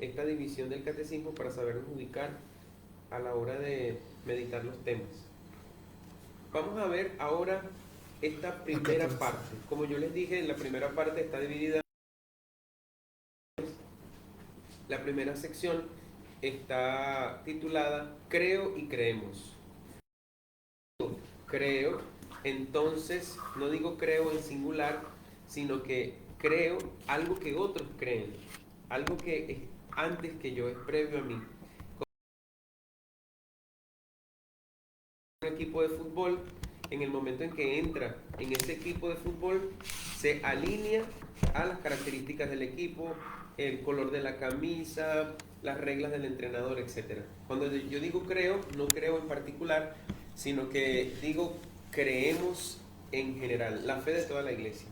esta división del catecismo para sabernos ubicar a la hora de meditar los temas. Vamos a ver ahora esta primera parte. Como yo les dije, la primera parte está dividida. La primera sección está titulada Creo y creemos. Creo, entonces no digo creo en singular, sino que creo algo que otros creen, algo que es antes que yo, es previo a mí. Un equipo de fútbol, en el momento en que entra en ese equipo de fútbol, se alinea a las características del equipo, el color de la camisa, las reglas del entrenador, etc. Cuando yo digo creo, no creo en particular, sino que digo creemos en general, la fe de toda la iglesia.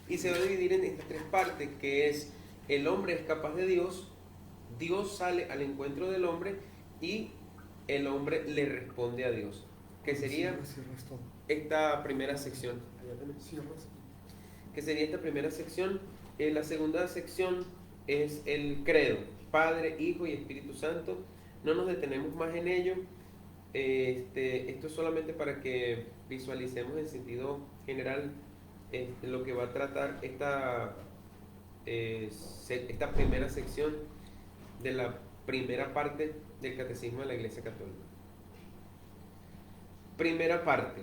Y se va a dividir en estas tres partes, que es el hombre es capaz de Dios, Dios sale al encuentro del hombre y el hombre le responde a Dios, que sería esta primera sección. Que sería esta primera sección. La segunda sección es el credo, Padre, Hijo y Espíritu Santo. No nos detenemos más en ello. Esto es solamente para que visualicemos en sentido general lo que va a tratar esta primera sección de la primera parte del Catecismo de la Iglesia Católica. Primera parte,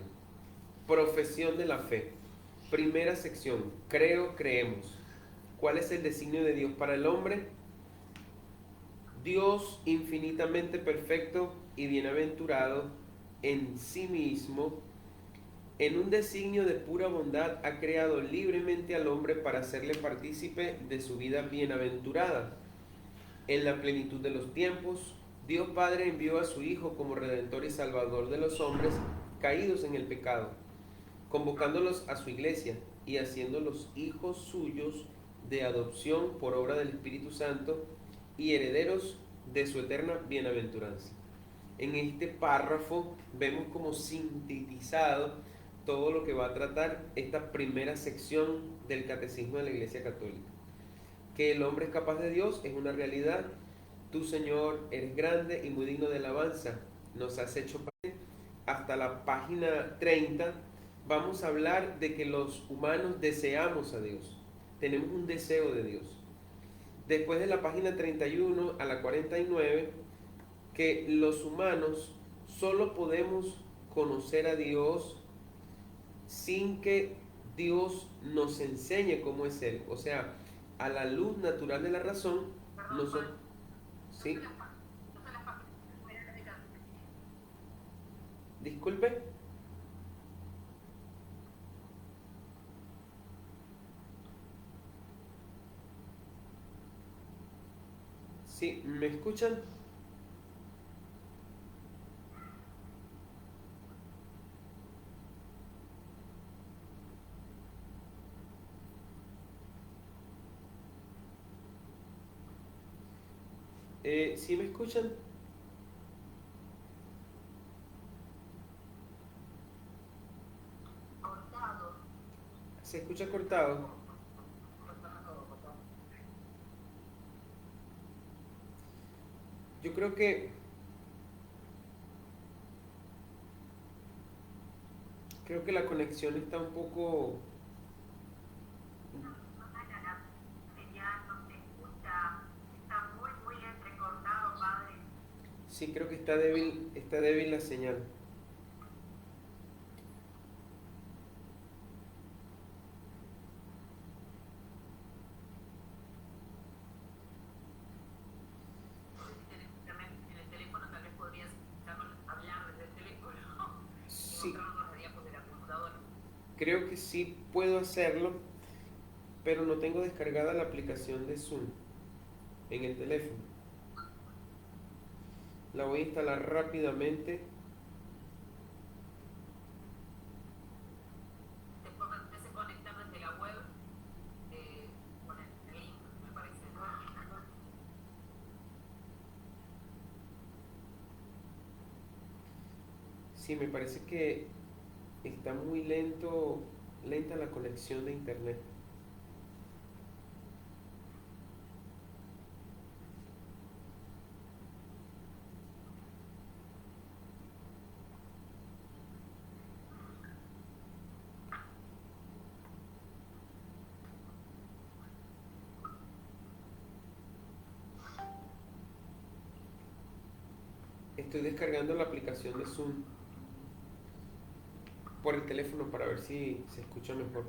profesión de la fe. Primera sección, creo, creemos. ¿Cuál es el designio de Dios para el hombre? Dios infinitamente perfecto y bienaventurado en sí mismo, en un designio de pura bondad, ha creado libremente al hombre para hacerle partícipe de su vida bienaventurada. En la plenitud de los tiempos, Dios Padre envió a su Hijo como Redentor y Salvador de los hombres caídos en el pecado, convocándolos a su iglesia y haciéndolos hijos suyos de adopción por obra del Espíritu Santo y herederos de su eterna bienaventuranza. En este párrafo vemos como sintetizado todo lo que va a tratar esta primera sección del Catecismo de la Iglesia Católica. Que el hombre es capaz de Dios es una realidad. Tú, Señor, eres grande y muy digno de alabanza. Nos has hecho hasta la página 30. Vamos a hablar de que los humanos deseamos a Dios. Tenemos un deseo de Dios. Después de la página 31 a la 49, que los humanos solo podemos conocer a Dios sin que Dios nos enseñe cómo es Él. O sea, a la luz natural de la razón, nosotros... ¿Sí? Disculpe. ¿Sí? ¿Me escuchan? ¿Sí me escuchan? ¿Se escucha cortado? Yo creo que la conexión está un poco... Sí, creo que está débil la señal. Sí, creo que sí puedo hacerlo, pero no tengo descargada la aplicación de Zoom en el teléfono. La voy a instalar rápidamente. Sí, me parece que está muy lenta la conexión de internet. Estoy descargando la aplicación de Zoom por el teléfono para ver si se escucha mejor.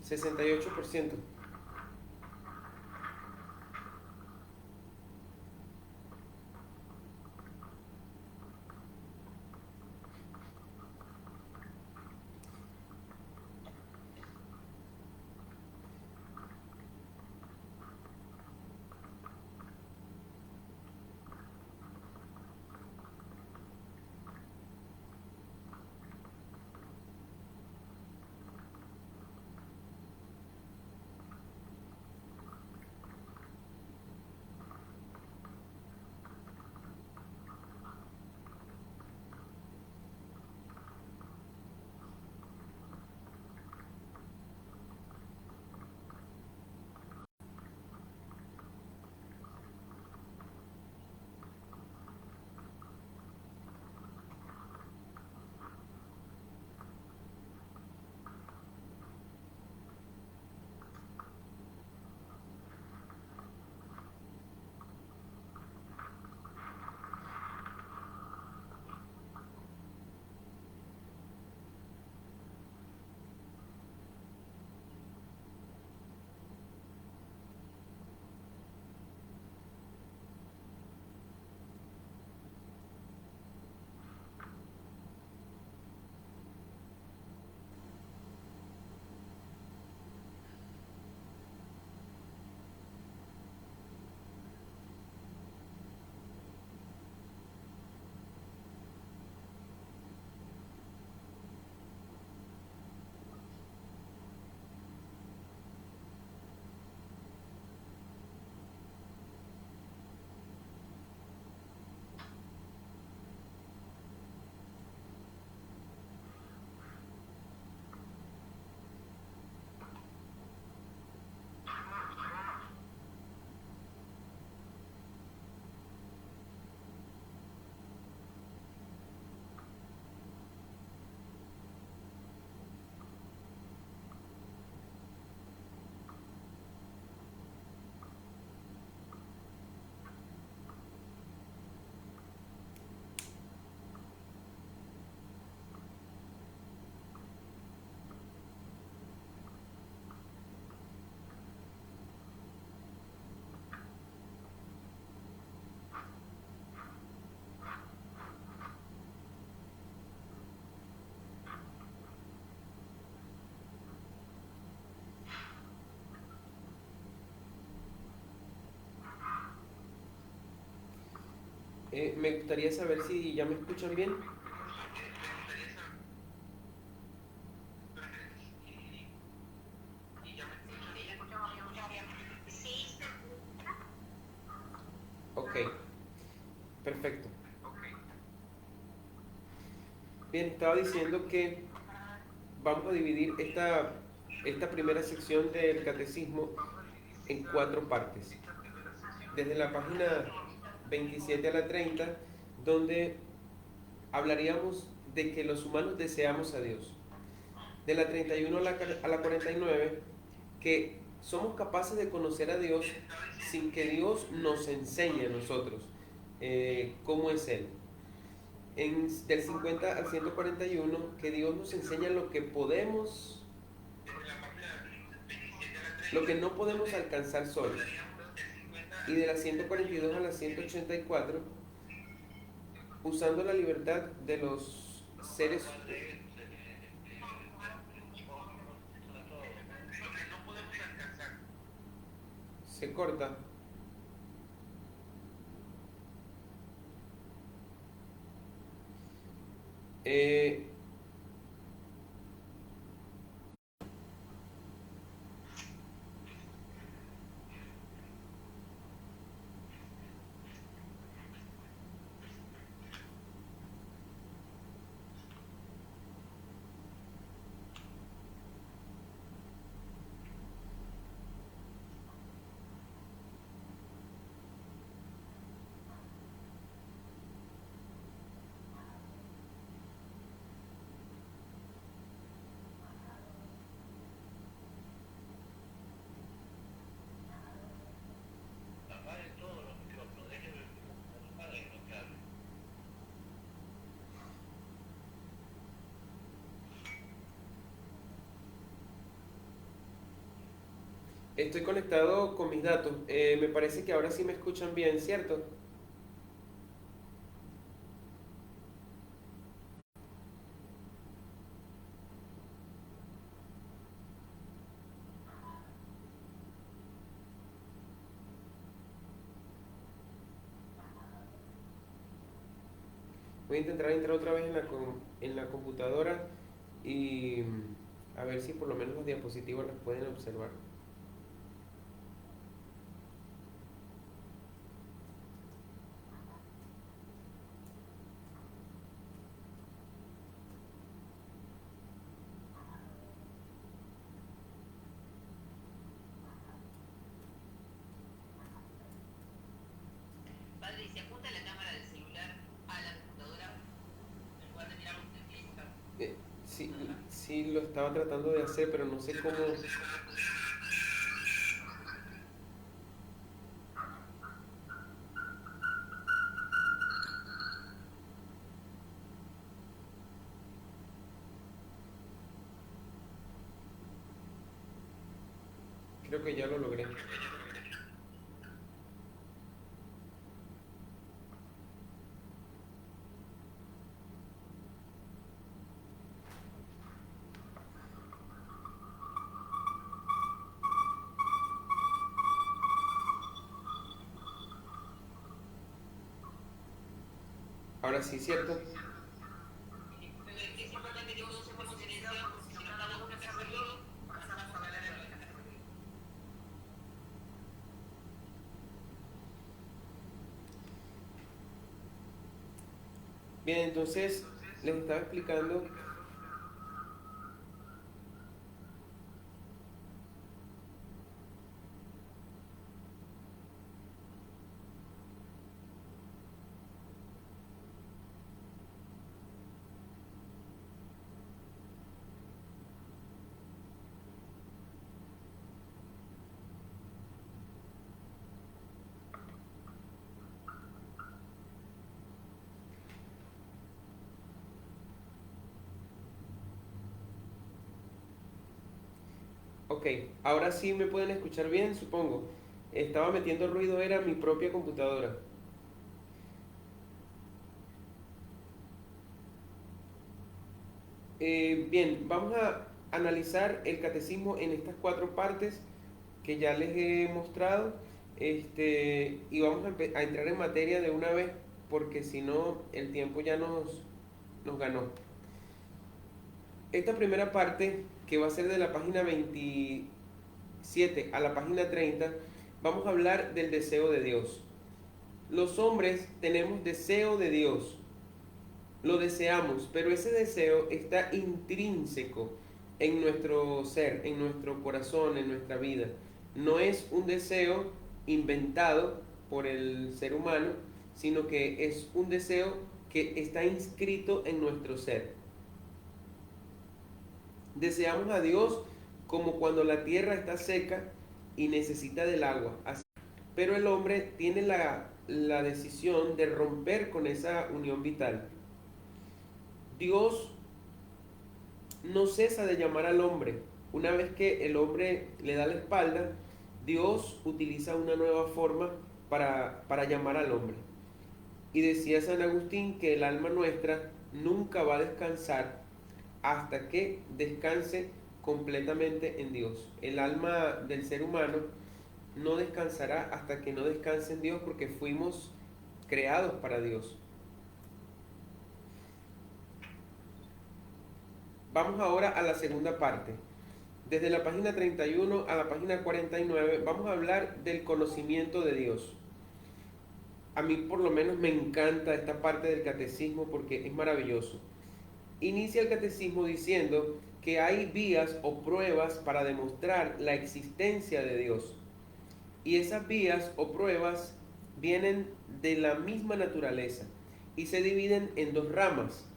¿68%? Me gustaría saber si ya me escuchan bien. Ok, perfecto. Bien, estaba diciendo que vamos a dividir esta primera sección del catecismo en 4 partes. Desde la página 27 a la 30, donde hablaríamos de que los humanos deseamos a Dios. De la 31 a la 49, que somos capaces de conocer a Dios sin que Dios nos enseñe a nosotros cómo es Él. Del 50 al 141, que Dios nos enseña lo que podemos lo que no podemos alcanzar solos. Y de la 142 a la 184, usando la libertad de los seres. Se corta. Eh, Estoy conectado con mis datos. Me parece que ahora sí me escuchan bien, ¿cierto? Voy a intentar entrar otra vez en la computadora y a ver si por lo menos los diapositivos las pueden observar. Padre, si apunta la cámara del celular a la computadora, en lugar de mirar usted física. Sí, sí lo estaba tratando de hacer, pero no sé cómo. Creo que ya lo logré. Ahora sí, ¿cierto? Es importante que todos estemos en silencio, porque si no notamos que hacer ruido, pasamos a hablar en la casa. Bien, entonces les estaba explicando. Ok, ahora sí me pueden escuchar bien, supongo. Estaba metiendo ruido, era mi propia computadora. Bien, vamos a analizar el catecismo en estas cuatro partes que ya les he mostrado, y vamos a entrar en materia de una vez porque si no el tiempo ya nos ganó. Esta primera parte, que va a ser de la página 27 a la página 30, vamos a hablar del deseo de Dios. Los hombres tenemos deseo de Dios, lo deseamos, pero ese deseo está intrínseco en nuestro ser, en nuestro corazón, en nuestra vida. No es un deseo inventado por el ser humano, sino que es un deseo que está inscrito en nuestro ser. Deseamos a Dios como cuando la tierra está seca y necesita del agua. Pero el hombre tiene la decisión de romper con esa unión vital. Dios no cesa de llamar al hombre Una vez que el hombre le da la espalda, Dios utiliza una nueva forma para llamar al hombre. Y decía San Agustín que el alma nuestra nunca va a descansar hasta que descanse completamente en Dios. El alma del ser humano no descansará hasta que no descanse en Dios, porque fuimos creados para Dios. Vamos ahora a la segunda parte. Desde la página 31 a la página 49 vamos a hablar del conocimiento de Dios. A mí por lo menos me encanta esta parte del catecismo porque es maravilloso. Inicia el catecismo diciendo que hay vías o pruebas para demostrar la existencia de Dios. Y esas vías o pruebas vienen de la misma naturaleza y se dividen en dos ramas.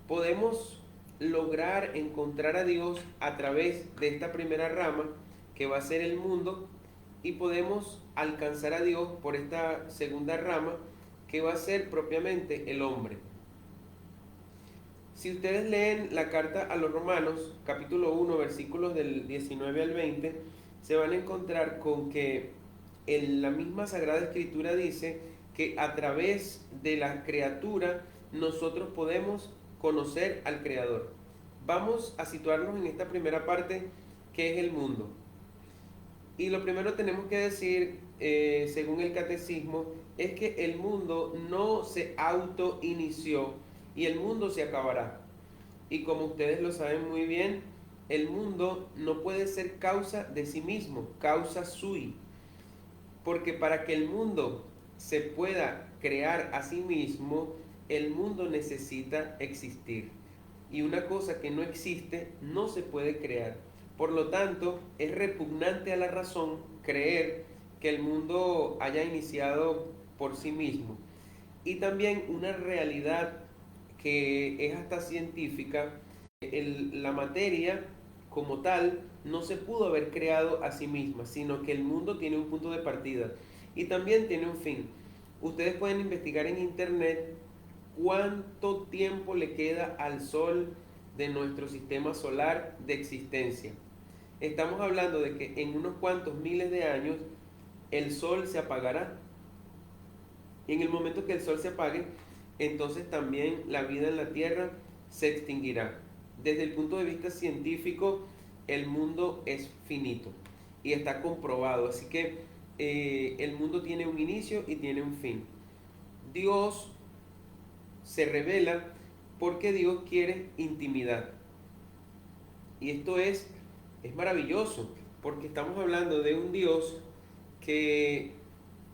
Podemos lograr encontrar a Dios a través de esta primera rama, que va a ser el mundo, y podemos alcanzar a Dios por esta segunda rama, que va a ser propiamente el hombre. Si ustedes leen la carta a los Romanos, capítulo 1, versículos del 19 al 20, se van a encontrar con que en la misma Sagrada Escritura dice que a través de la criatura nosotros podemos conocer al Creador. Vamos a situarnos en esta primera parte, que es el mundo. Y lo primero tenemos que decir, según el catecismo, es que el mundo no se autoinició y el mundo se acabará. Y como ustedes lo saben muy bien, el mundo no puede ser causa de sí mismo, causa sui. Porque para que el mundo se pueda crear a sí mismo, el mundo necesita existir. Y una cosa que no existe no se puede crear. Por lo tanto, es repugnante a la razón creer que el mundo haya iniciado por sí mismo. Y también una realidad que es hasta científica, la materia como tal no se pudo haber creado a sí misma, sino que el mundo tiene un punto de partida y también tiene un fin. Ustedes pueden investigar en internet cuánto tiempo le queda al Sol de nuestro sistema solar de existencia. Estamos hablando de que en unos cuantos miles de años el Sol se apagará. Y en el momento que el Sol se apague, entonces también la vida en la Tierra se extinguirá. Desde el punto de vista científico, el mundo es finito y está comprobado. Así que el mundo tiene un inicio y tiene un fin. Dios se revela porque Dios quiere intimidad. Y esto es maravilloso, porque estamos hablando de un Dios que,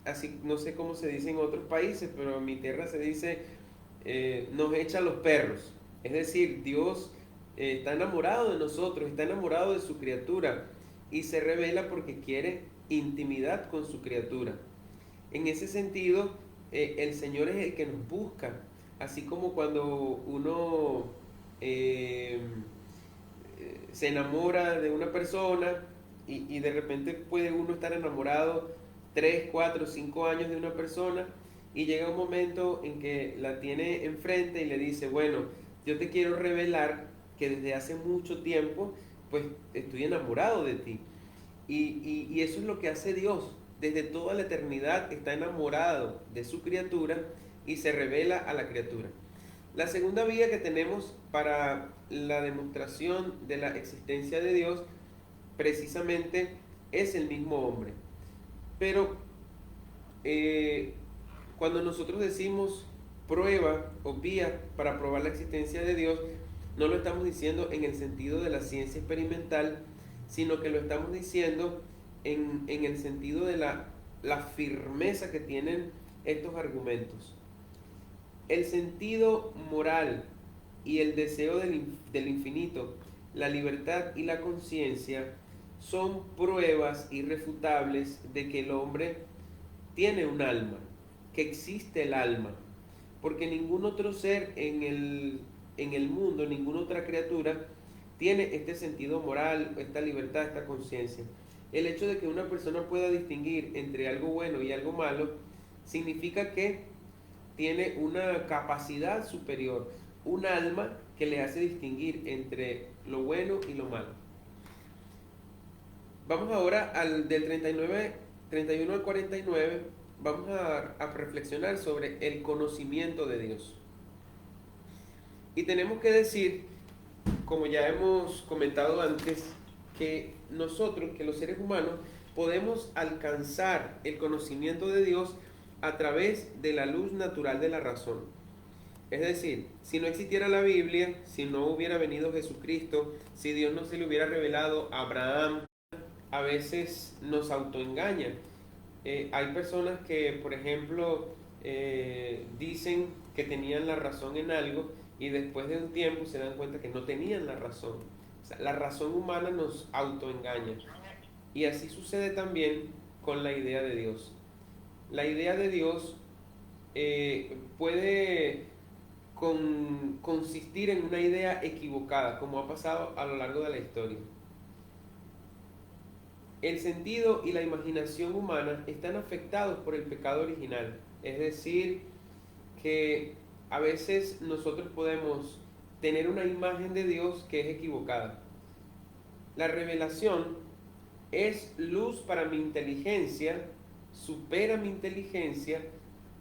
así no sé cómo se dice en otros países, pero en mi tierra se dice, nos echa los perros. Es decir, Dios está enamorado de nosotros, está enamorado de su criatura y se revela porque quiere intimidad con su criatura. En ese sentido, el Señor es el que nos busca, así como cuando uno se enamora de una persona y de repente puede uno estar enamorado 3, 4, 5 años de una persona y llega un momento en que la tiene enfrente y le dice, bueno, yo te quiero revelar que desde hace mucho tiempo pues estoy enamorado de ti. Y eso es lo que hace Dios. Desde toda la eternidad está enamorado de su criatura y se revela a la criatura. La segunda vía que tenemos para la demostración de la existencia de Dios precisamente es el mismo hombre. Pero cuando nosotros decimos prueba o vía para probar la existencia de Dios, no lo estamos diciendo en el sentido de la ciencia experimental, sino que lo estamos diciendo en el sentido de la firmeza que tienen estos argumentos. El sentido moral y el deseo del infinito, la libertad y la conciencia son pruebas irrefutables de que el hombre tiene un alma, que existe el alma, porque ningún otro ser en el mundo, ninguna otra criatura tiene este sentido moral, esta libertad, esta conciencia. El hecho de que una persona pueda distinguir entre algo bueno y algo malo significa que tiene una capacidad superior, un alma que le hace distinguir entre lo bueno y lo malo. Vamos ahora al del 31 al 49, vamos a reflexionar sobre el conocimiento de Dios. Y tenemos que decir, como ya hemos comentado antes, que nosotros, que los seres humanos, podemos alcanzar el conocimiento de Dios a través de la luz natural de la razón. Es decir, si no existiera la Biblia, si no hubiera venido Jesucristo, si Dios no se le hubiera revelado a Abraham, a veces nos autoengaña. Hay personas que, por ejemplo, dicen que tenían la razón en algo y después de un tiempo se dan cuenta que no tenían la razón. O sea, la razón humana nos autoengaña. Y así sucede también con la idea de Dios. La idea de Dios puede consistir en una idea equivocada, como ha pasado a lo largo de la historia. El sentido y la imaginación humana están afectados por el pecado original. Es decir, que a veces nosotros podemos tener una imagen de Dios que es equivocada. La revelación es luz para mi inteligencia, supera mi inteligencia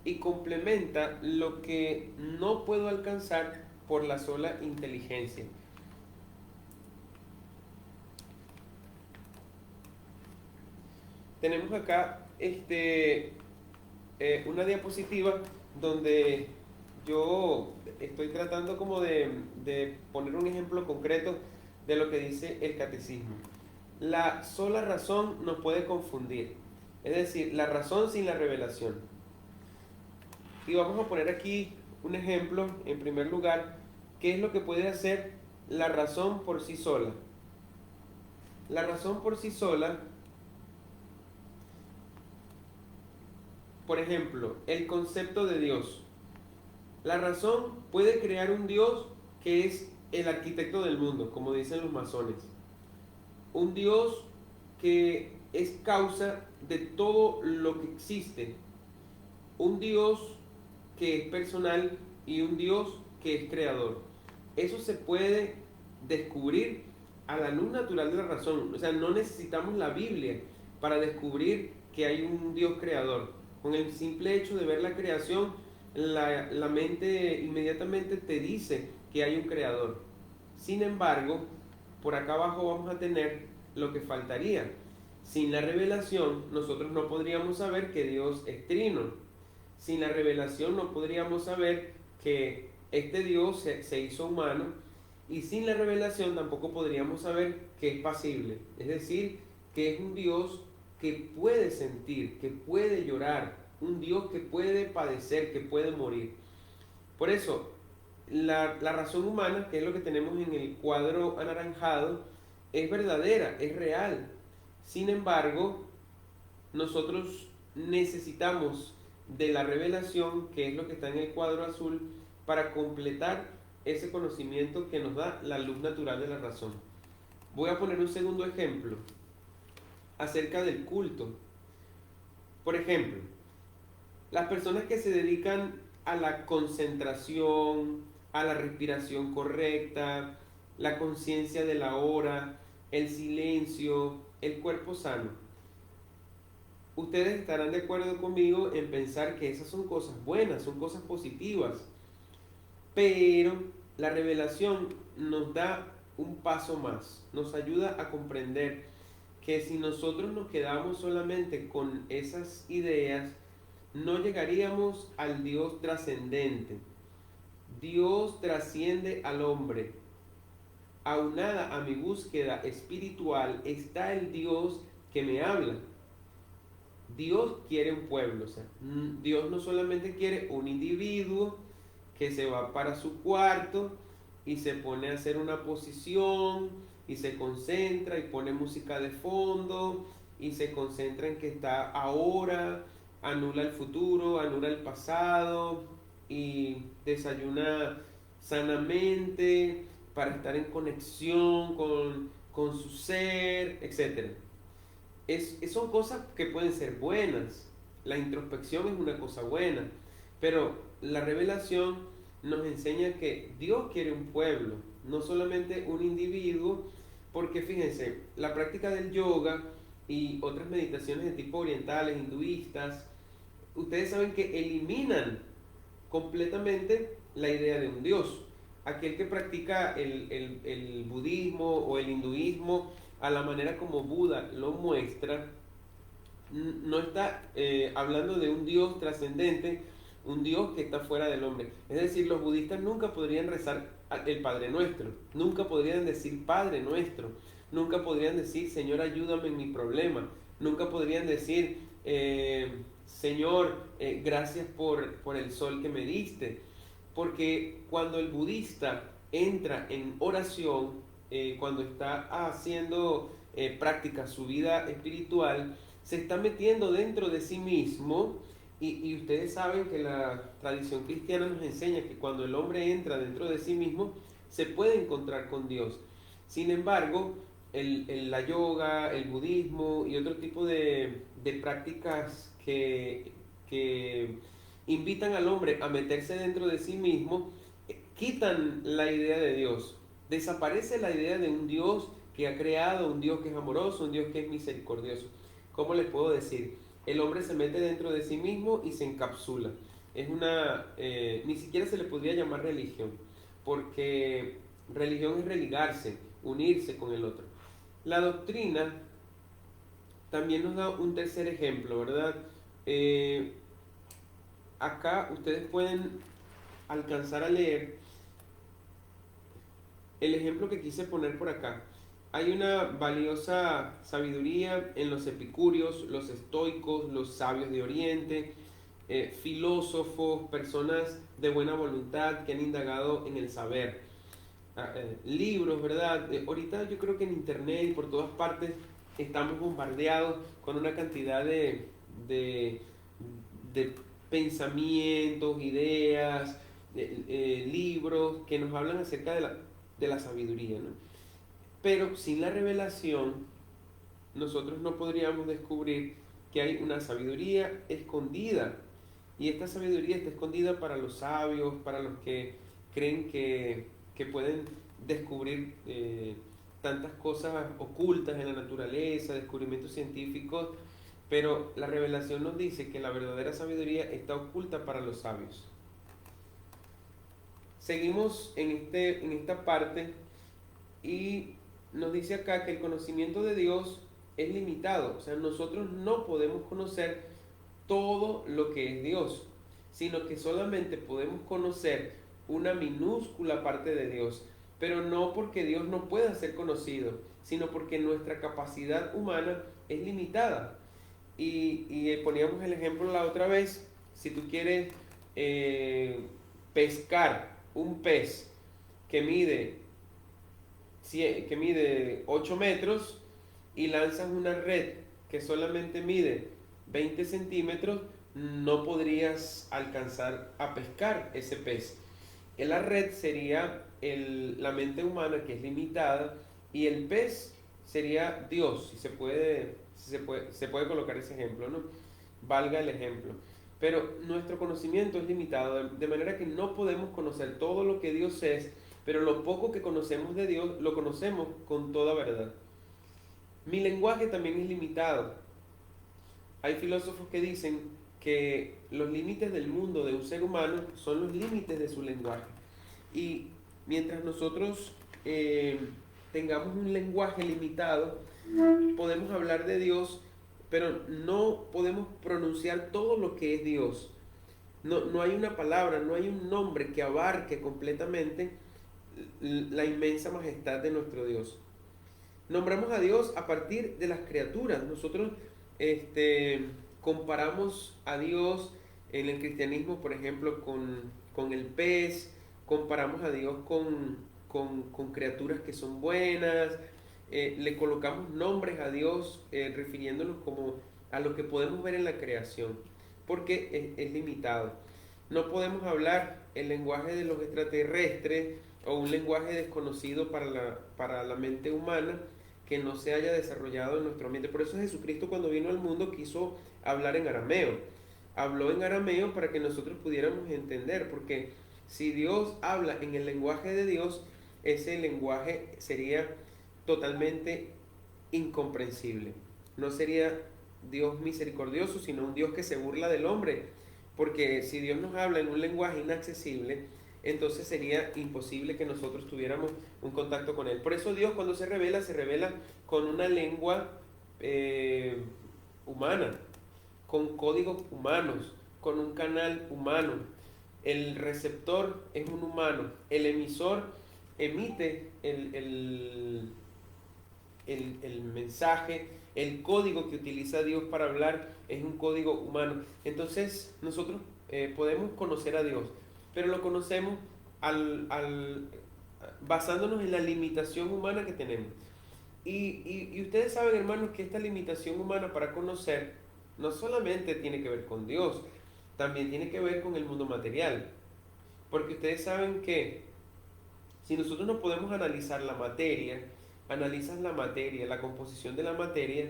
y complementa lo que no puedo alcanzar por la sola inteligencia. Tenemos acá una diapositiva donde yo estoy tratando como de poner un ejemplo concreto de lo que dice el catecismo. La sola razón nos puede confundir, es decir, la razón sin la revelación. Y vamos a poner aquí un ejemplo, en primer lugar, ¿qué es lo que puede hacer la razón por sí sola? La razón por sí sola, por ejemplo, el concepto de Dios. La razón puede crear un Dios que es el arquitecto del mundo, como dicen los masones. Un Dios que es causa de todo lo que existe. Un Dios que es personal y un Dios que es creador. Eso se puede descubrir a la luz natural de la razón. O sea, no necesitamos la Biblia para descubrir que hay un Dios creador. Con el simple hecho de ver la creación, la mente inmediatamente te dice que hay un creador. Sin embargo, por acá abajo vamos a tener lo que faltaría. Sin la revelación, nosotros no podríamos saber que Dios es trino. Sin la revelación no podríamos saber que este Dios se hizo humano, y sin la revelación tampoco podríamos saber que es pasible, es decir, que es un Dios que puede sentir, que puede llorar, un Dios que puede padecer, que puede morir. Por eso, la razón humana, que es lo que tenemos en el cuadro anaranjado, es verdadera, es real. Sin embargo, nosotros necesitamos de la revelación, que es lo que está en el cuadro azul, para completar ese conocimiento que nos da la luz natural de la razón. Voy a poner un segundo ejemplo acerca del culto. Por ejemplo, las personas que se dedican a la concentración, a la respiración correcta, la conciencia de la hora, el silencio, el cuerpo sano. Ustedes estarán de acuerdo conmigo en pensar que esas son cosas buenas, son cosas positivas. Pero la revelación nos da un paso más, nos ayuda a comprender que si nosotros nos quedamos solamente con esas ideas, no llegaríamos al Dios trascendente. Dios trasciende al hombre. Aunada a mi búsqueda espiritual está el Dios que me habla. Dios quiere un pueblo, o sea, Dios no solamente quiere un individuo que se va para su cuarto y se pone a hacer una posición y se concentra y pone música de fondo y se concentra en que está ahora, anula el futuro, anula el pasado y desayuna sanamente para estar en conexión con su ser, etc. Son cosas que pueden ser buenas. La introspección es una cosa buena, pero la revelación nos enseña que Dios quiere un pueblo, no solamente un individuo Porque fíjense, la práctica del yoga y otras meditaciones de tipo orientales, hinduistas, ustedes saben que eliminan completamente la idea de un Dios. Aquel que practica el budismo o el hinduismo a la manera como Buda lo muestra, no está hablando de un Dios trascendente, un Dios que está fuera del hombre. Es decir, los budistas nunca podrían rezar el Padre Nuestro, nunca podrían decir Padre Nuestro, nunca podrían decir Señor ayúdame en mi problema, nunca podrían decir Señor gracias por el sol que me diste. Porque cuando el budista entra en oración, cuando está haciendo práctica su vida espiritual, se está metiendo dentro de sí mismo y ustedes saben que la tradición cristiana nos enseña que cuando el hombre entra dentro de sí mismo, se puede encontrar con Dios. Sin embargo, la yoga, el budismo y otro tipo de prácticas que invitan al hombre a meterse dentro de sí mismo, quitan la idea de Dios. Desaparece la idea de un Dios que ha creado, un Dios que es amoroso, un Dios que es misericordioso. ¿Cómo les puedo decir? El hombre se mete dentro de sí mismo y se encapsula. Es ni siquiera se le podría llamar religión, porque religión es religarse, unirse con el otro. La doctrina también nos da un tercer ejemplo, ¿verdad? Acá ustedes pueden alcanzar a leer el ejemplo que quise poner por acá. Hay una valiosa sabiduría en los epicúreos, los estoicos, los sabios de Oriente, filósofos, personas de buena voluntad que han indagado en el saber. Libros, ¿verdad? Ahorita yo creo que en internet y por todas partes estamos bombardeados con una cantidad de, de pensamientos, ideas, libros que nos hablan acerca de la sabiduría, ¿no? Pero sin la revelación, nosotros no podríamos descubrir que hay una sabiduría escondida. Y esta sabiduría está escondida para los sabios, para los que creen que pueden descubrir tantas cosas ocultas en la naturaleza, descubrimientos científicos, pero la revelación nos dice que la verdadera sabiduría está oculta para los sabios. Seguimos en esta parte y nos dice acá que el conocimiento de Dios es limitado. O sea, nosotros no podemos conocer todo lo que es Dios, sino que solamente podemos conocer una minúscula parte de Dios, pero no porque Dios no pueda ser conocido, sino porque nuestra capacidad humana es limitada. Y poníamos el ejemplo la otra vez, si tú quieres pescar un pez que mide 8 metros y lanzas una red que solamente mide 20 centímetros, no podrías alcanzar a pescar ese pez. La red sería la mente humana, que es limitada, y el pez sería Dios, si se puede colocar ese ejemplo, ¿no? Valga el ejemplo. Pero nuestro conocimiento es limitado, de manera que no podemos conocer todo lo que Dios es, pero lo poco que conocemos de Dios lo conocemos con toda verdad. Mi lenguaje también es limitado. Hay filósofos que dicen que los límites del mundo de un ser humano son los límites de su lenguaje. Y mientras nosotros tengamos un lenguaje limitado, podemos hablar de Dios, pero no podemos pronunciar todo lo que es Dios. No hay una palabra, no hay un nombre que abarque completamente la inmensa majestad de nuestro Dios. Nombramos a Dios a partir de las criaturas. Nosotros comparamos a Dios en el cristianismo, por ejemplo, con el pez, comparamos a Dios con criaturas que son buenas, le colocamos nombres a Dios refiriéndonos como a lo que podemos ver en la creación, porque es limitado. No podemos hablar el lenguaje de los extraterrestres o un lenguaje desconocido para la mente humana que no se haya desarrollado en nuestro ambiente. Por eso Jesucristo, cuando vino al mundo, quiso hablar en arameo. Habló en arameo para que nosotros pudiéramos entender, porque si Dios habla en el lenguaje de Dios, ese lenguaje sería totalmente incomprensible. No sería Dios misericordioso, sino un Dios que se burla del hombre. Porque si Dios nos habla en un lenguaje inaccesible, entonces sería imposible que nosotros tuviéramos un contacto con Él. Por eso Dios cuando se revela con una lengua humana, con códigos humanos, con un canal humano. El receptor es un humano, el emisor emite el mensaje, el código que utiliza Dios para hablar es un código humano. Entonces nosotros podemos conocer a Dios, pero lo conocemos basándonos en la limitación humana que tenemos. Y ustedes saben, hermanos, que esta limitación humana para conocer no solamente tiene que ver con Dios, también tiene que ver con el mundo material. Porque ustedes saben que si nosotros no podemos analizar la materia, analizas la materia, la composición de la materia,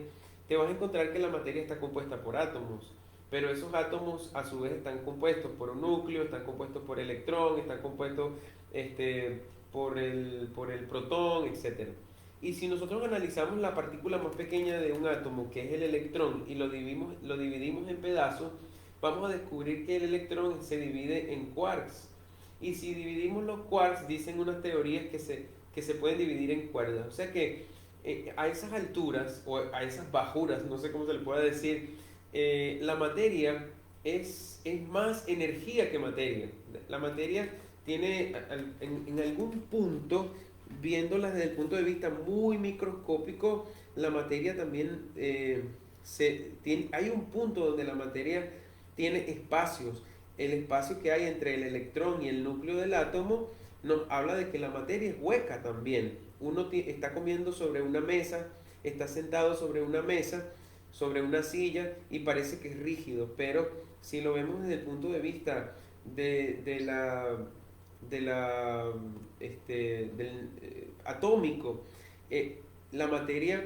te vas a encontrar que la materia está compuesta por átomos. Pero esos átomos a su vez están compuestos por un núcleo, están compuestos por electrón, están compuestos por el protón, etc. Y si nosotros analizamos la partícula más pequeña de un átomo, que es el electrón, y lo dividimos en pedazos, vamos a descubrir que el electrón se divide en quarks. Y si dividimos los quarks, dicen unas teorías que se pueden dividir en cuerdas. O sea que a esas alturas, o a esas bajuras, no sé cómo se le puede decir, la materia es más energía que materia. La materia tiene en algún punto, viéndola desde el punto de vista muy microscópico, la materia también hay un punto donde la materia tiene espacios. El espacio que hay entre el electrón y el núcleo del átomo nos habla de que la materia es hueca también. Uno está comiendo sobre una mesa, está sentado sobre una mesa, sobre una silla y parece que es rígido, pero si lo vemos desde el punto de vista del atómico, la materia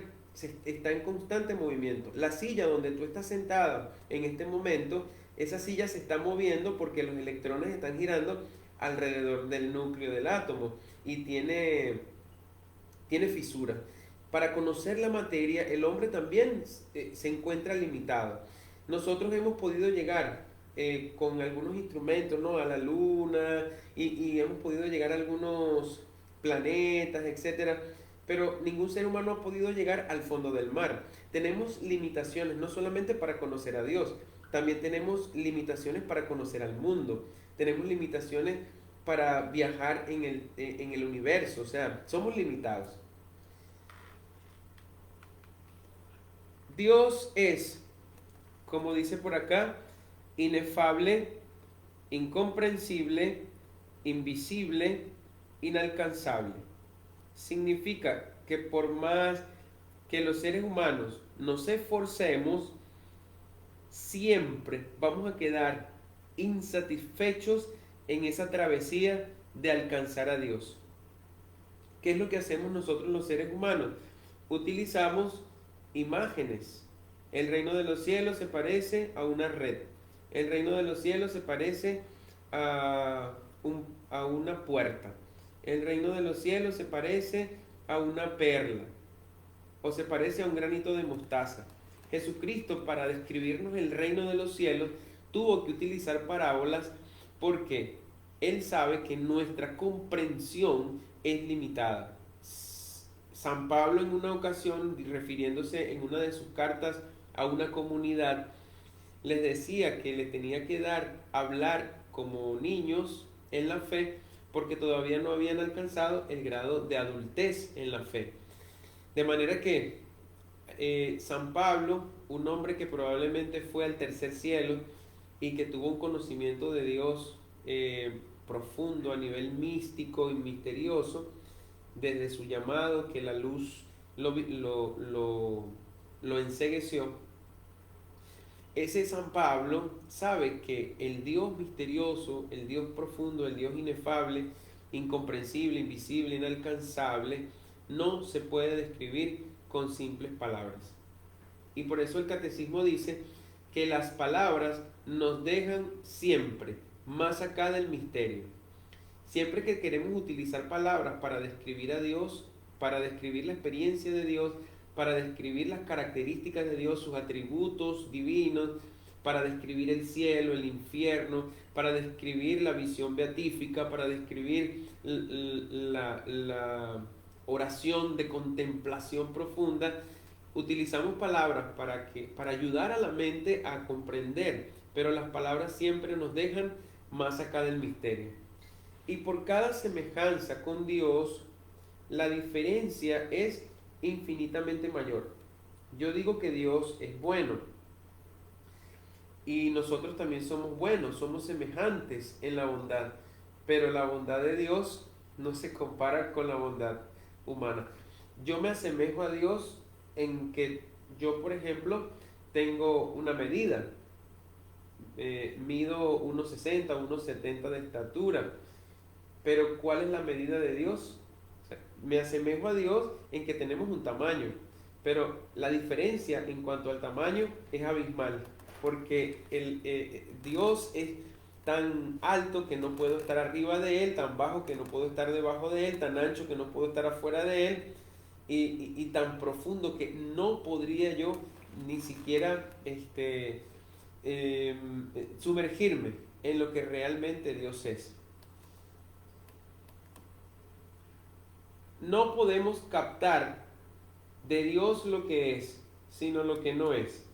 está en constante movimiento. La silla donde tú estás sentada en este momento, esa silla se está moviendo porque los electrones están girando alrededor del núcleo del átomo y tiene fisuras. Para conocer la materia, el hombre también se encuentra limitado. Nosotros hemos podido llegar con algunos instrumentos, ¿no?, a la luna y hemos podido llegar a algunos planetas, etcétera, pero ningún ser humano ha podido llegar al fondo del mar. Tenemos limitaciones no solamente para conocer a Dios, también tenemos limitaciones para conocer al mundo, tenemos limitaciones para viajar en el universo, o sea, somos limitados. Dios es, como dice por acá, inefable, incomprensible, invisible, inalcanzable. Significa que por más que los seres humanos nos esforcemos, siempre vamos a quedar insatisfechos en esa travesía de alcanzar a Dios. ¿Qué es lo que hacemos nosotros los seres humanos? Utilizamos imágenes. El reino de los cielos se parece a una red. El reino de los cielos se parece a una puerta. El reino de los cielos se parece a una perla o se parece a un granito de mostaza. Jesucristo, para describirnos el reino de los cielos, tuvo que utilizar parábolas porque Él sabe que nuestra comprensión es limitada. San Pablo en una ocasión, refiriéndose en una de sus cartas a una comunidad, les decía que le tenía que hablar como niños en la fe, porque todavía no habían alcanzado el grado de adultez en la fe. De manera que San Pablo, un hombre que probablemente fue al tercer cielo y que tuvo un conocimiento de Dios profundo a nivel místico y misterioso, desde su llamado, que la luz lo encegueció, ese San Pablo sabe que el Dios misterioso, el Dios profundo, el Dios inefable, incomprensible, invisible, inalcanzable, no se puede describir con simples palabras. Y por eso el catecismo dice que las palabras nos dejan siempre más acá del misterio. Siempre que queremos utilizar palabras para describir a Dios, para describir la experiencia de Dios, para describir las características de Dios, sus atributos divinos, para describir el cielo, el infierno, para describir la visión beatífica, para describir la oración de contemplación profunda. Utilizamos palabras para ayudar a la mente a comprender, pero las palabras siempre nos dejan más acá del misterio. Y por cada semejanza con Dios, la diferencia es infinitamente mayor. Yo digo que Dios es bueno y nosotros también somos buenos, somos semejantes en la bondad, pero la bondad de Dios no se compara con la bondad humana. Yo me asemejo a Dios en que yo, por ejemplo, tengo una medida, mido 1,60, 1,70 de estatura, pero ¿cuál es la medida de Dios? O sea, me asemejo a Dios en que tenemos un tamaño, pero la diferencia en cuanto al tamaño es abismal, porque Dios es tan alto que no puedo estar arriba de Él, tan bajo que no puedo estar debajo de Él, tan ancho que no puedo estar afuera de Él, y tan profundo que no podría yo ni siquiera sumergirme en lo que realmente Dios es. No podemos captar de Dios lo que es, sino lo que no es.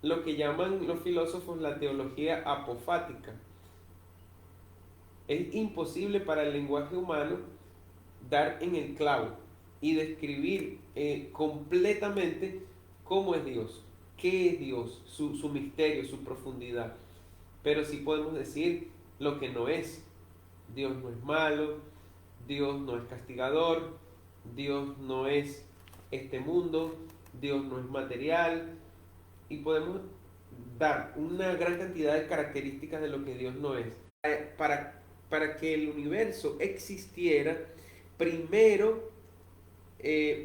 Lo que llaman los filósofos la teología apofática. Es imposible para el lenguaje humano dar en el clavo y describir completamente cómo es Dios, qué es Dios, su misterio, su profundidad. Pero sí podemos decir lo que no es. Dios no es malo, Dios no es castigador, Dios no es este mundo, Dios no es material, y podemos dar una gran cantidad de características de lo que Dios no es. Para que el universo existiera, primero,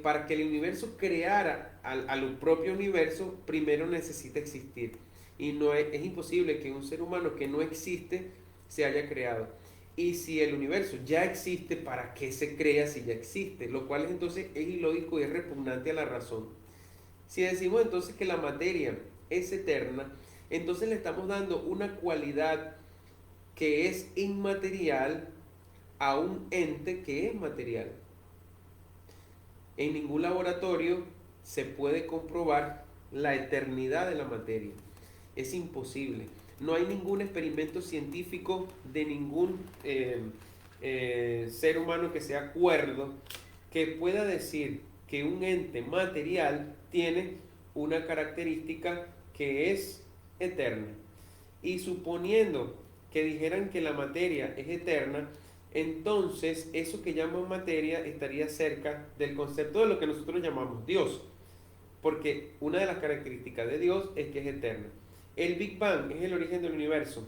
para que el universo creara al propio universo, primero necesita existir. Y no es imposible que un ser humano que no existe se haya creado. Y si el universo ya existe, ¿para qué se crea si ya existe? Lo cual entonces es ilógico y es repugnante a la razón. Si decimos entonces que la materia es eterna, entonces le estamos dando una cualidad que es inmaterial a un ente que es material. En ningún laboratorio se puede comprobar la eternidad de la materia. Es imposible. No hay ningún experimento científico de ningún ser humano que sea cuerdo que pueda decir que un ente material tiene una característica que es eterna. Y suponiendo que dijeran que la materia es eterna, entonces eso que llaman materia estaría cerca del concepto de lo que nosotros llamamos Dios, porque una de las características de Dios es que es eterna. El Big Bang es el origen del universo,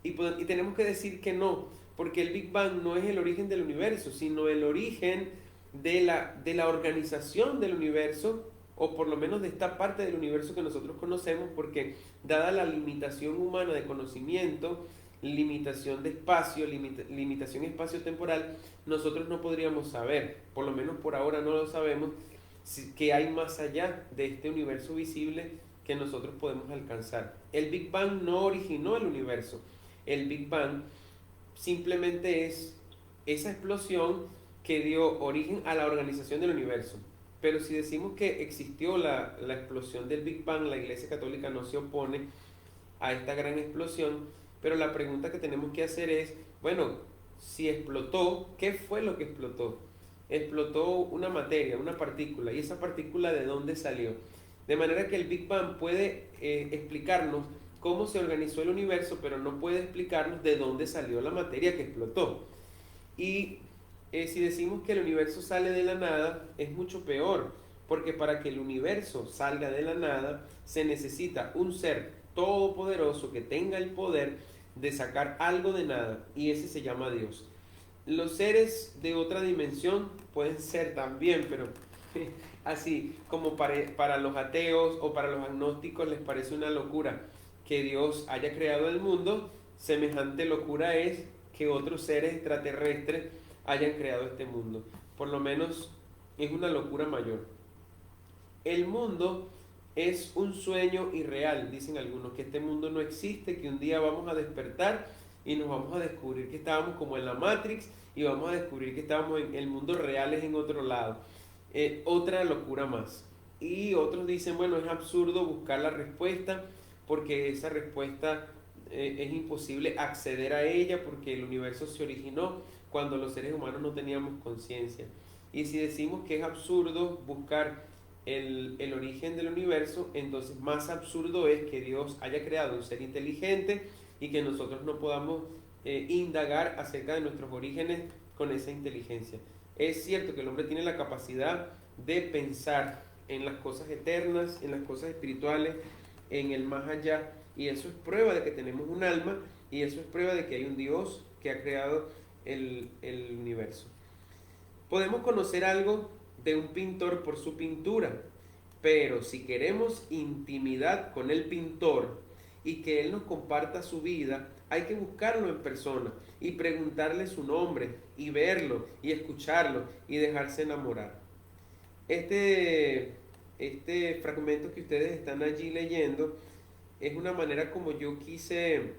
y tenemos que decir que no, porque el Big Bang no es el origen del universo, sino el origen de la organización del universo, o por lo menos de esta parte del universo que nosotros conocemos, porque dada la limitación humana de conocimiento, limitación de espacio, limitación espacio-temporal, nosotros no podríamos saber, por lo menos por ahora no lo sabemos, que hay más allá de este universo visible que nosotros podemos alcanzar. El Big Bang no originó el universo, el Big Bang simplemente es esa explosión que dio origen a la organización del universo. Pero si decimos que existió la explosión del Big Bang, la Iglesia Católica no se opone a esta gran explosión, pero la pregunta que tenemos que hacer es, bueno, si explotó, ¿qué fue lo que explotó? Explotó una materia, una partícula, y esa partícula ¿de dónde salió? De manera que el Big Bang puede explicarnos cómo se organizó el universo, pero no puede explicarnos de dónde salió la materia que explotó. Y si decimos que el universo sale de la nada, es mucho peor, porque para que el universo salga de la nada, se necesita un ser todopoderoso que tenga el poder de sacar algo de nada, y ese se llama Dios. Los seres de otra dimensión pueden ser también, pero así como para los ateos o para los agnósticos les parece una locura que Dios haya creado el mundo, semejante locura es que otros seres extraterrestres hayan creado este mundo. por lo menos es una locura mayor. El mundo es un sueño irreal, dicen algunos, que este mundo no existe, que un día vamos a despertar y nos vamos a descubrir que estábamos como en la Matrix y vamos a descubrir que estábamos en el mundo real, es en otro lado. Otra locura más. Y otros dicen, bueno, es absurdo buscar la respuesta porque esa respuesta es imposible acceder a ella porque el universo se originó cuando los seres humanos no teníamos conciencia. Y si decimos que es absurdo buscar el origen del universo, entonces más absurdo es que Dios haya creado un ser inteligente y que nosotros no podamos indagar acerca de nuestros orígenes con esa inteligencia. Es cierto que el hombre tiene la capacidad de pensar en las cosas eternas, en las cosas espirituales, en el más allá, y eso es prueba de que tenemos un alma, y eso es prueba de que hay un Dios que ha creado el universo. Podemos conocer algo de un pintor por su pintura, pero si queremos intimidad con el pintor y que él nos comparta su vida, hay que buscarlo en persona y preguntarle su nombre y verlo y escucharlo y dejarse enamorar. Este fragmento que ustedes están allí leyendo es una manera como yo quise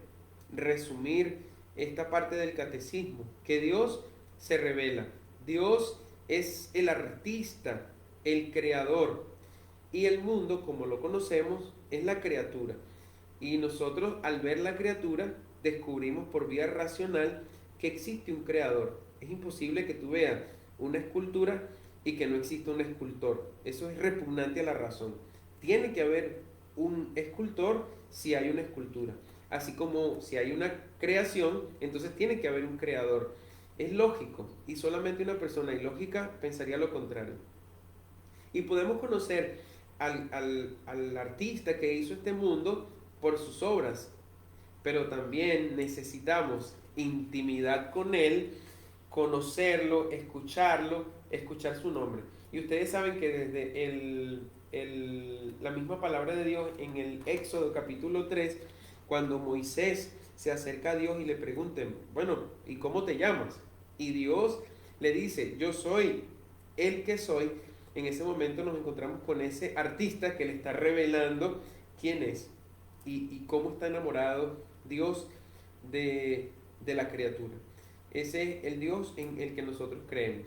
resumir esta parte del catecismo, que Dios se revela. Dios es el artista, el creador, y el mundo, como lo conocemos, es la criatura. Y nosotros, al ver la criatura, descubrimos por vía racional que existe un creador. Es imposible que tú veas una escultura y que no exista un escultor. Eso es repugnante a la razón. Tiene que haber un escultor si hay una escultura. Así como si hay una creación, entonces tiene que haber un creador. Es lógico, y solamente una persona ilógica pensaría lo contrario. Y podemos conocer al artista que hizo este mundo por sus obras, pero también necesitamos intimidad con él, conocerlo, escuchar su nombre. Y ustedes saben que desde la misma palabra de Dios en el Éxodo capítulo 3, cuando Moisés se acerca a Dios y le pregunta, bueno, ¿y cómo te llamas? Y Dios le dice, yo soy el que soy. En ese momento nos encontramos con ese artista que le está revelando quién es y cómo está enamorado Dios de la criatura. Ese es el Dios en el que nosotros creemos.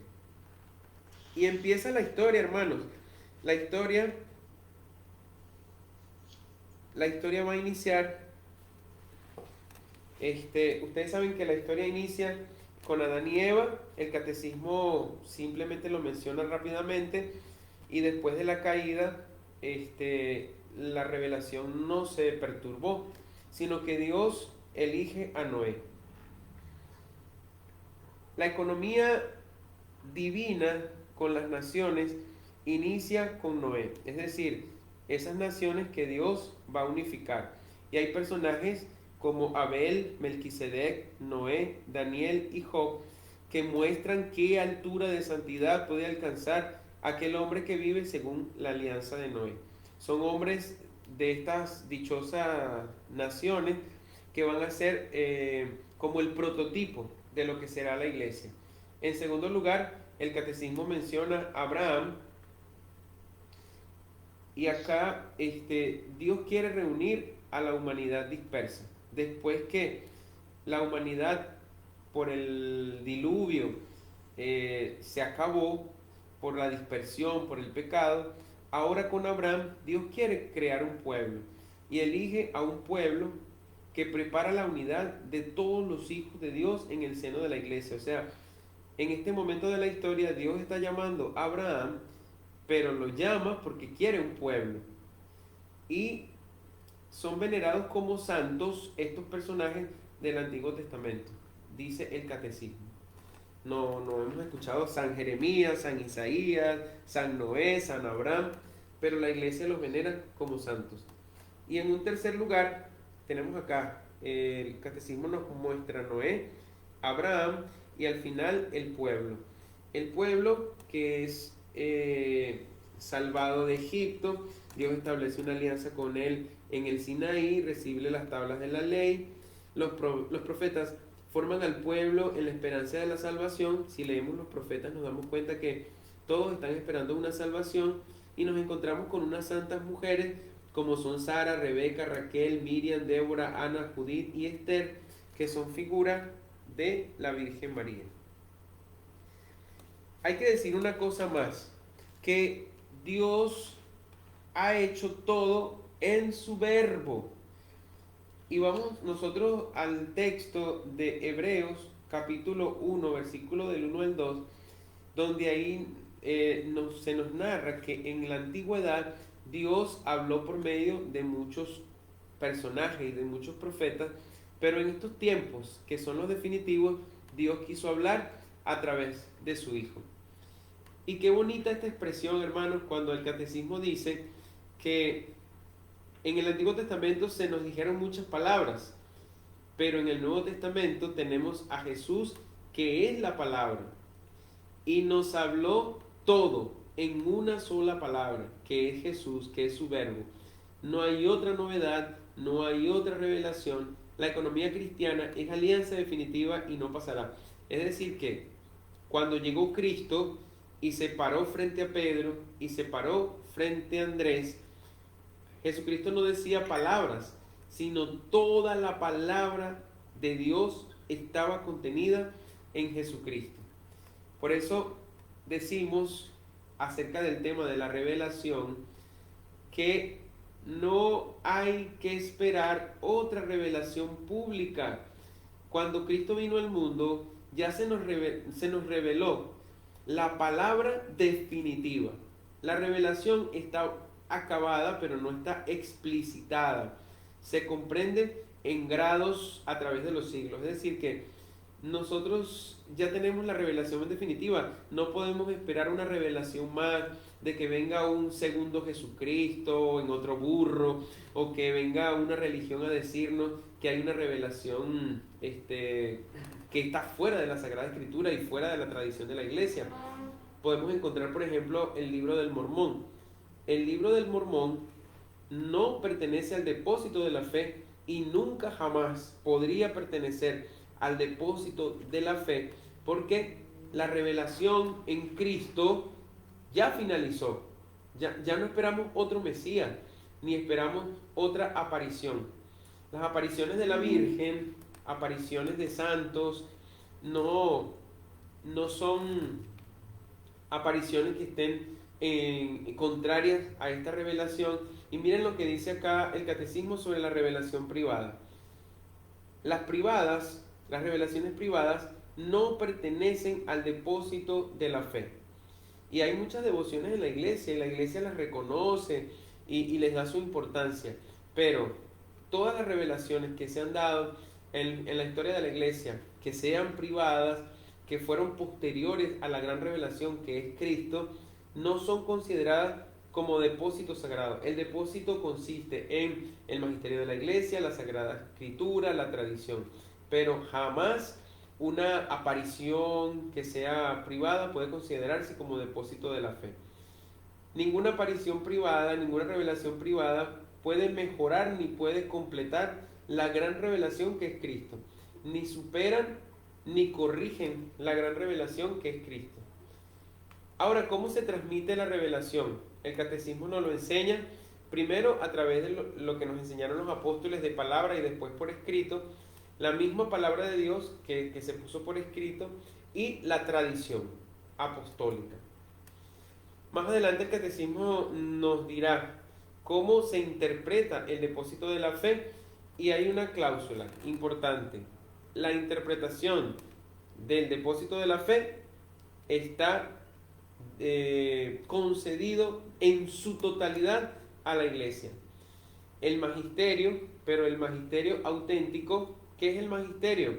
Y empieza la historia, hermanos. La historia va a iniciar. Ustedes saben que la historia inicia con Adán y Eva. El catecismo simplemente lo menciona rápidamente, y después de la caída la revelación no se perturbó, sino que Dios elige a Noé. La economía divina con las naciones inicia con Noé, es decir, esas naciones que Dios va a unificar. Y hay personajes como Abel, Melquisedec, Noé, Daniel y Job, que muestran qué altura de santidad puede alcanzar aquel hombre que vive según la alianza de Noé. Son hombres de estas dichosas naciones que van a ser como el prototipo de lo que será la iglesia. En segundo lugar, el catecismo menciona a Abraham, y acá Dios quiere reunir a la humanidad dispersa. Después que la humanidad por el diluvio se acabó, por la dispersión, por el pecado, ahora con Abraham Dios quiere crear un pueblo y elige a un pueblo que prepara la unidad de todos los hijos de Dios en el seno de la iglesia. O sea, en este momento de la historia Dios está llamando a Abraham, pero lo llama porque quiere un pueblo. Y son venerados como santos estos personajes del Antiguo Testamento, dice el catecismo. No hemos escuchado San Jeremías, San Isaías, San Noé, San Abraham, pero la iglesia los venera como santos. Y en un tercer lugar tenemos acá, el catecismo nos muestra Noé, Abraham y al final el pueblo. El pueblo que es salvado de Egipto. Dios establece una alianza con él en el Sinaí, recibe las tablas de la ley. Los profetas forman al pueblo en la esperanza de la salvación. Si leemos los profetas nos damos cuenta que todos están esperando una salvación, y nos encontramos con unas santas mujeres como son Sara, Rebeca, Raquel, Miriam, Débora, Ana, Judith y Esther, que son figuras de la Virgen María. Hay que decir una cosa más, que Dios ha hecho todo en su verbo. Y vamos nosotros al texto de Hebreos, capítulo 1, versículo del 1 al 2, donde ahí se nos narra que en la antigüedad Dios habló por medio de muchos personajes y de muchos profetas, pero en estos tiempos, que son los definitivos, Dios quiso hablar a través de su Hijo. Y qué bonita esta expresión, hermanos, cuando el catecismo dice que en el Antiguo Testamento se nos dijeron muchas palabras, pero en el Nuevo Testamento tenemos a Jesús, que es la palabra, y nos habló todo en una sola palabra, que es Jesús, que es su verbo. No hay otra novedad, no hay otra revelación. La economía cristiana es alianza definitiva y no pasará. Es decir que cuando llegó Cristo y se paró frente a Pedro y se paró frente a Andrés, Jesucristo no decía palabras, sino toda la palabra de Dios estaba contenida en Jesucristo. Por eso decimos acerca del tema de la revelación que no hay que esperar otra revelación pública. Cuando Cristo vino al mundo, ya se nos reveló la palabra definitiva. La revelación está acabada, pero no está explicitada. Se comprende en grados a través de los siglos. Es decir, que nosotros ya tenemos la revelación definitiva. No podemos esperar una revelación más de que venga un segundo Jesucristo en otro burro, o que venga una religión a decirnos que hay una revelación que está fuera de la Sagrada Escritura y fuera de la tradición de la Iglesia. Podemos encontrar, por ejemplo, el libro del Mormón. El libro del Mormón no pertenece al depósito de la fe y nunca jamás podría pertenecer al depósito de la fe, porque la revelación en Cristo ya finalizó. Ya no esperamos otro Mesías, ni esperamos otra aparición. Las apariciones de la Virgen, apariciones de santos, no son apariciones que estén contrarias a esta revelación. Y miren lo que dice acá el catecismo sobre la revelación privada. Las revelaciones privadas no pertenecen al depósito de la fe. Y hay muchas devociones en la iglesia, y la iglesia las reconoce y les da su importancia. Pero todas las revelaciones que se han dado en la historia de la iglesia, que sean privadas, que fueron posteriores a la gran revelación que es Cristo, no son consideradas como depósito sagrado. El depósito consiste en el magisterio de la iglesia, la Sagrada Escritura, la tradición. Pero jamás una aparición que sea privada puede considerarse como depósito de la fe. Ninguna aparición privada, ninguna revelación privada puede mejorar ni puede completar la gran revelación que es Cristo. Ni superan ni corrigen la gran revelación que es Cristo. Ahora, ¿cómo se transmite la revelación? El catecismo nos lo enseña primero a través de lo que nos enseñaron los apóstoles de palabra y después por escrito, la misma palabra de Dios que se puso por escrito, y la tradición apostólica. Más adelante el catecismo nos dirá cómo se interpreta el depósito de la fe, y hay una cláusula importante. La interpretación del depósito de la fe está concedido en su totalidad a la iglesia. El magisterio, pero el magisterio auténtico, ¿qué es el magisterio?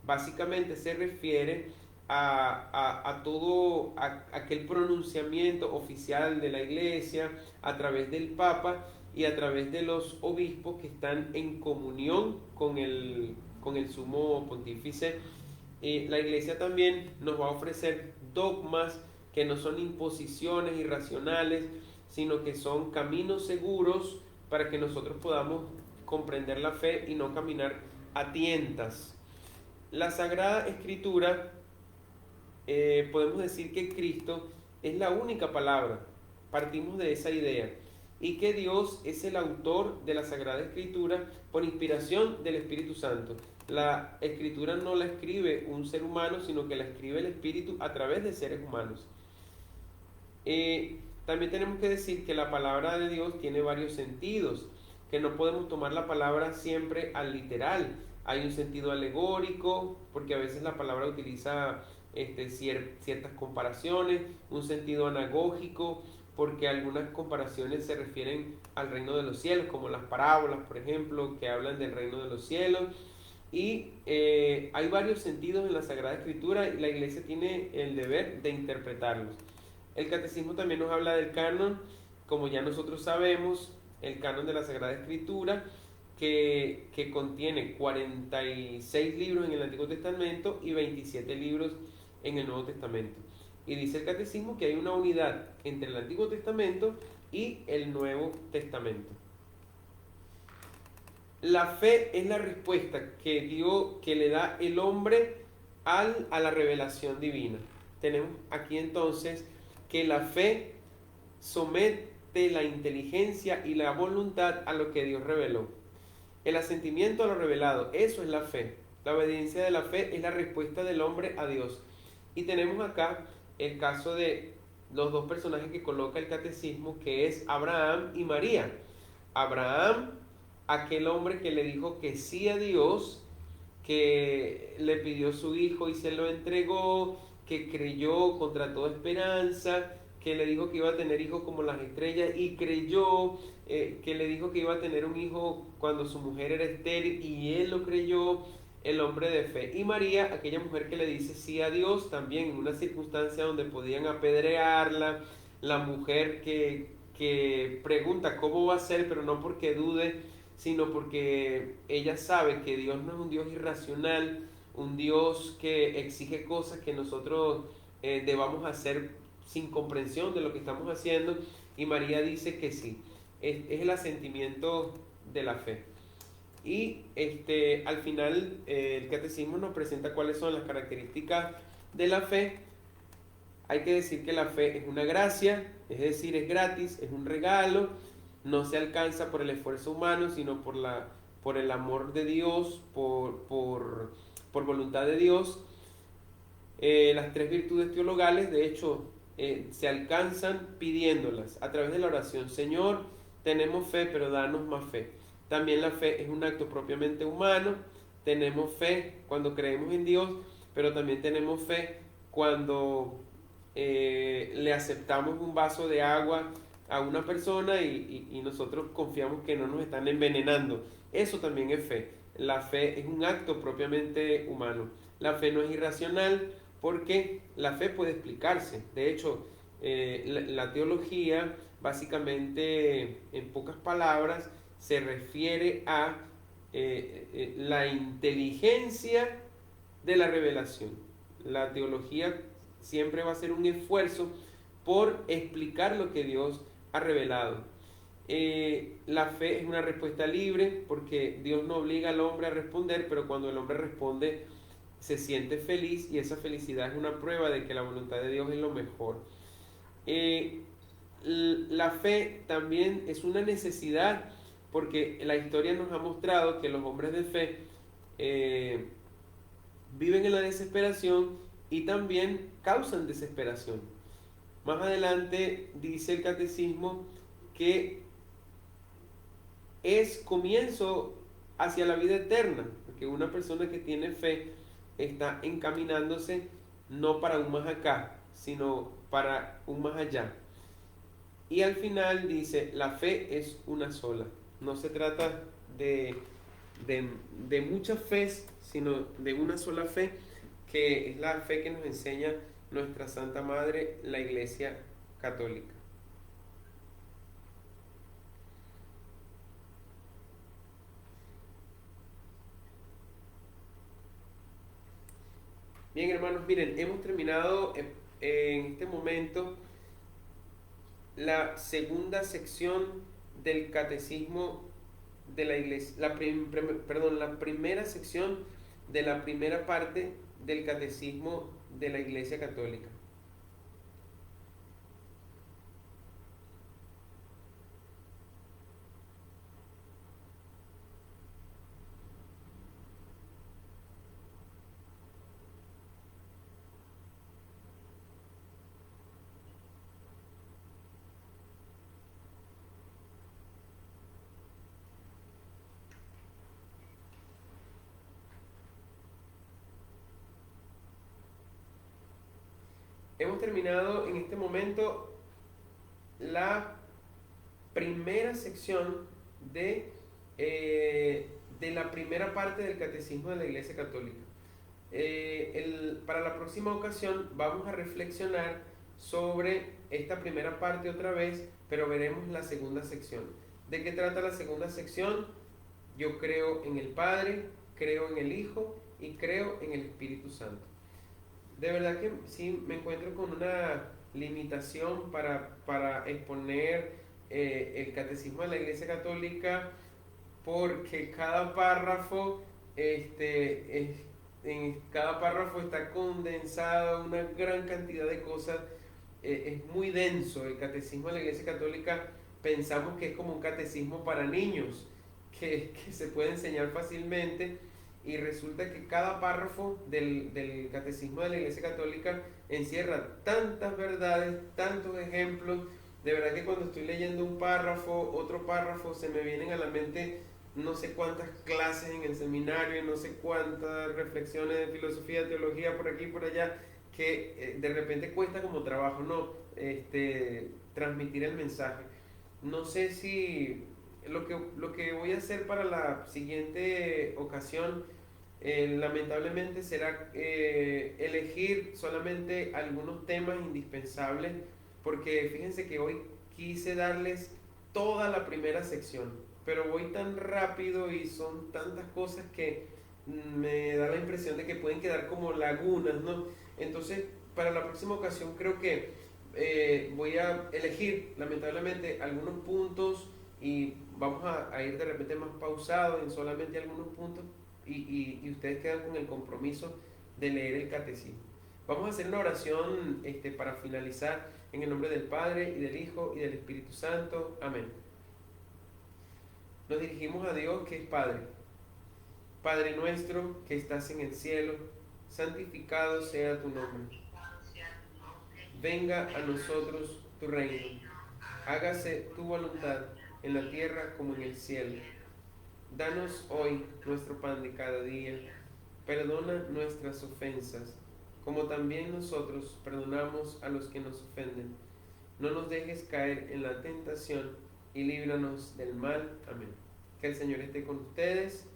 Básicamente se refiere a todo aquel pronunciamiento oficial de la iglesia a través del Papa y a través de los obispos que están en comunión con el sumo pontífice. La iglesia también nos va a ofrecer dogmas que no son imposiciones irracionales, sino que son caminos seguros para que nosotros podamos comprender la fe y no caminar a tientas. La Sagrada Escritura, podemos decir que Cristo es la única palabra. Partimos de esa idea. Y que Dios es el autor de la Sagrada Escritura por inspiración del Espíritu Santo. La Escritura no la escribe un ser humano, sino que la escribe el Espíritu a través de seres humanos. También tenemos que decir que la palabra de Dios tiene varios sentidos, que no podemos tomar la palabra siempre al literal. Hay un sentido alegórico, porque a veces la palabra utiliza ciertas comparaciones, un sentido anagógico, porque algunas comparaciones se refieren al reino de los cielos, como las parábolas, por ejemplo, que hablan del reino de los cielos. Y hay varios sentidos en la Sagrada Escritura y la Iglesia tiene el deber de interpretarlos. El Catecismo también nos habla del canon, como ya nosotros sabemos, el canon de la Sagrada Escritura, que contiene 46 libros en el Antiguo Testamento y 27 libros en el Nuevo Testamento. Y dice el Catecismo que hay una unidad entre el Antiguo Testamento y el Nuevo Testamento. La fe es la respuesta que le da el hombre a la revelación divina. Tenemos aquí entonces que la fe somete la inteligencia y la voluntad a lo que Dios reveló. El asentimiento a lo revelado, eso es la fe. La obediencia de la fe es la respuesta del hombre a Dios. Y tenemos acá el caso de los dos personajes que coloca el Catecismo, que es Abraham y María. Abraham, aquel hombre que le dijo que sí a Dios, que le pidió su hijo y se lo entregó, que creyó contra toda esperanza, que le dijo que iba a tener hijos como las estrellas y creyó, que le dijo que iba a tener un hijo cuando su mujer era estéril y él lo creyó, el hombre de fe. Y María, aquella mujer que le dice sí a Dios, también en una circunstancia donde podían apedrearla, la mujer que pregunta cómo va a ser, pero no porque dude, sino porque ella sabe que Dios no es un Dios irracional, un Dios que exige cosas que nosotros debamos hacer sin comprensión de lo que estamos haciendo, y María dice que sí. Es el asentimiento de la fe. Y al final el Catecismo nos presenta cuáles son las características de la fe. Hay que decir que la fe es una gracia, es decir, es gratis, es un regalo, no se alcanza por el esfuerzo humano, sino por el amor de Dios, por voluntad de Dios. Las tres virtudes teologales, de hecho, se alcanzan pidiéndolas a través de la oración. Señor, tenemos fe, pero danos más fe. También la fe es un acto propiamente humano. Tenemos fe cuando creemos en Dios, pero también tenemos fe cuando le aceptamos un vaso de agua a una persona y nosotros confiamos que no nos están envenenando. Eso también es fe. La fe es un acto propiamente humano. La fe no es irracional porque la fe puede explicarse. De hecho, la teología, básicamente, en pocas palabras, se refiere a la inteligencia de la revelación. La teología siempre va a ser un esfuerzo por explicar lo que Dios ha revelado. La fe es una respuesta libre porque Dios no obliga al hombre a responder, pero cuando el hombre responde se siente feliz y esa felicidad es una prueba de que la voluntad de Dios es lo mejor. La fe también es una necesidad porque la historia nos ha mostrado que los hombres de fe viven en la desesperación y también causan desesperación. Más adelante dice el Catecismo que es comienzo hacia la vida eterna, porque una persona que tiene fe está encaminándose no para un más acá, sino para un más allá. Y al final dice, la fe es una sola. No se trata de muchas fe, sino de una sola fe, que es la fe que nos enseña nuestra Santa Madre, la Iglesia Católica. Bien, hermanos, miren, hemos terminado en este momento la segunda sección del Catecismo de la Iglesia, la primera sección de la primera parte del Catecismo de la Iglesia Católica. Hemos terminado en este momento la primera sección de la primera parte del Catecismo de la Iglesia Católica. Para la próxima ocasión vamos a reflexionar sobre esta primera parte otra vez, pero veremos la segunda sección. ¿De qué trata la segunda sección? Yo creo en el Padre, creo en el Hijo y creo en el Espíritu Santo. De verdad que sí me encuentro con una limitación para exponer el Catecismo de la Iglesia Católica, porque cada párrafo, en cada párrafo está condensada una gran cantidad de cosas. Es muy denso el Catecismo de la Iglesia Católica. Pensamos que es como un catecismo para niños, que se puede enseñar fácilmente, y resulta que cada párrafo del Catecismo de la Iglesia Católica encierra tantas verdades, tantos ejemplos. De verdad que cuando estoy leyendo un párrafo, otro párrafo, se me vienen a la mente no sé cuántas clases en el seminario, no sé cuántas reflexiones de filosofía, teología, por aquí y por allá, que de repente cuesta como trabajo, ¿no? Transmitir el mensaje. No sé si lo que voy a hacer para la siguiente ocasión, lamentablemente, será elegir solamente algunos temas indispensables, porque fíjense que hoy quise darles toda la primera sección, pero voy tan rápido y son tantas cosas que me da la impresión de que pueden quedar como lagunas, ¿no? Entonces, para la próxima ocasión creo que voy a elegir, lamentablemente, algunos puntos, y vamos a ir de repente más pausados en solamente algunos puntos, y ustedes quedan con el compromiso de leer el catecismo. Vamos a hacer una oración para finalizar, en el nombre del Padre, y del Hijo, y del Espíritu Santo. Amén. Nos dirigimos a Dios, que es Padre. Padre nuestro que estás en el cielo, santificado sea tu nombre. Venga a nosotros tu reino. Hágase tu voluntad en la tierra como en el cielo. Danos hoy nuestro pan de cada día. Perdona nuestras ofensas, como también nosotros perdonamos a los que nos ofenden. No nos dejes caer en la tentación y líbranos del mal. Amén. Que el Señor esté con ustedes.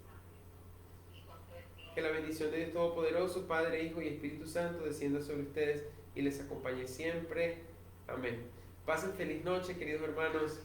Que la bendición de Dios Todopoderoso, Padre, Hijo y Espíritu Santo, descienda sobre ustedes y les acompañe siempre. Amén. Pasen feliz noche, queridos hermanos.